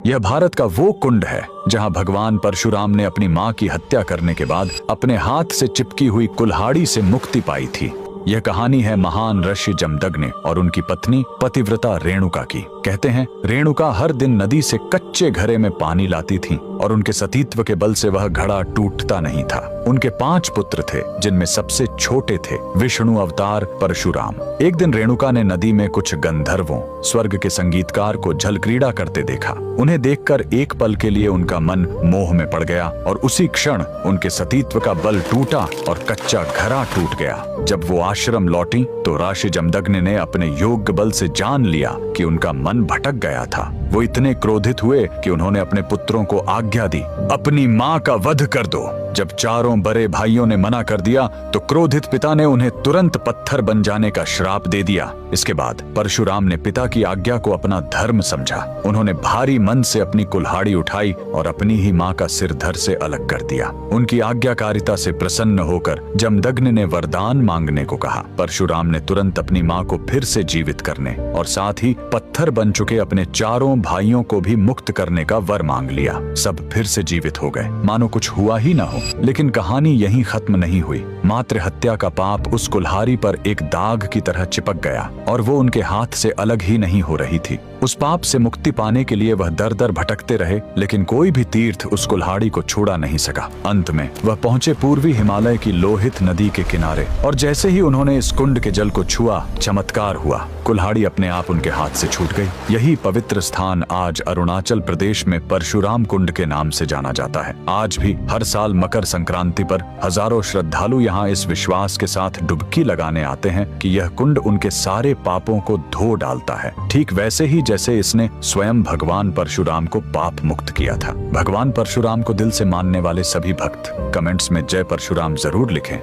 यह भारत का वो कुंड है जहां भगवान परशुराम ने अपनी मां की हत्या करने के बाद अपने हाथ से चिपकी हुई कुल्हाड़ी से मुक्ति पाई थी। यह कहानी है महान ऋषि जमदग्नि और उनकी पत्नी पतिव्रता रेणुका की। कहते हैं रेणुका हर दिन नदी से कच्चे घड़े में पानी लाती थीं और उनके सतीत्व के बल से वह घड़ा टूटता नहीं था। उनके 5 पुत्र थे जिनमें सबसे छोटे थे विष्णु अवतार परशुराम। एक दिन रेणुका ने नदी में कुछ गंधर्वों स्वर्ग के संगीतकार को जल क्रीड़ा करते देखा। उन्हें देखकर एक पल के लिए उनका मन मोह में पड़ गया और उसी क्षण उनके सतीत्व का बल टूटा और कच्चा घड़ा टूट गया। जब वो आश्रम लौटी तो ऋषि जमदग्नि ने अपने योग बल से जान लिया कि उनका मन भटक गया था। वो इतने क्रोधित हुए कि उन्होंने अपने पुत्रों को आज्ञा दी, अपनी मां का वध कर दो। जब चारों बड़े भाइयों ने मना कर दिया तो क्रोधित पिता ने उन्हें तुरंत पत्थर बन जाने का श्राप दे दिया। इसके बाद परशुराम ने पिता की आज्ञा को अपना धर्म समझा। उन्होंने भारी मन से अपनी कुल्हाड़ी उठाई और अपनी ही मां का सिर धड़ से अलग कर दिया। उनकी आज्ञाकारिता से प्रसन्न होकर जमदग्नि ने वरदान मांगने को कहा। परशुराम ने तुरंत अपनी मां को फिर से जीवित करने और साथ ही पत्थर बन चुके अपने चारों भाइयों को भी मुक्त करने का वर मांग लिया। सब फिर से जीवित हो गए, मानो कुछ हुआ ही ना हो। लेकिन कहानी यहीं खत्म नहीं हुई। मातृ हत्या का पाप उस कुल्हाड़ी पर एक दाग की तरह चिपक गया और वो उनके हाथ से अलग ही नहीं हो रही थी। उस पाप से मुक्ति पाने के लिए वह दर दर भटकते रहे, लेकिन कोई भी तीर्थ उस कुल्हाड़ी को छुड़ा नहीं सका। अंत में वह पहुंचे पूर्वी हिमालय की लोहित नदी के किनारे और जैसे ही उन्होंने इस कुंड के जल को छुआ, चमत्कार हुआ। कुल्हाड़ी अपने आप उनके हाथ से छूट गई। यही पवित्र स्थान आज अरुणाचल प्रदेश में परशुराम कुंड के नाम से जाना जाता है। आज भी हर साल मकर संक्रांति पर हजारों श्रद्धालु यहाँ इस विश्वास के साथ डुबकी लगाने आते हैं कि यह कुंड उनके सारे पापों को धो डालता है, ठीक वैसे ही जैसे इसने स्वयं भगवान परशुराम को पाप मुक्त किया था। भगवान परशुराम को दिल से मानने वाले सभी भक्त कमेंट्स में जय परशुराम जरूर लिखें।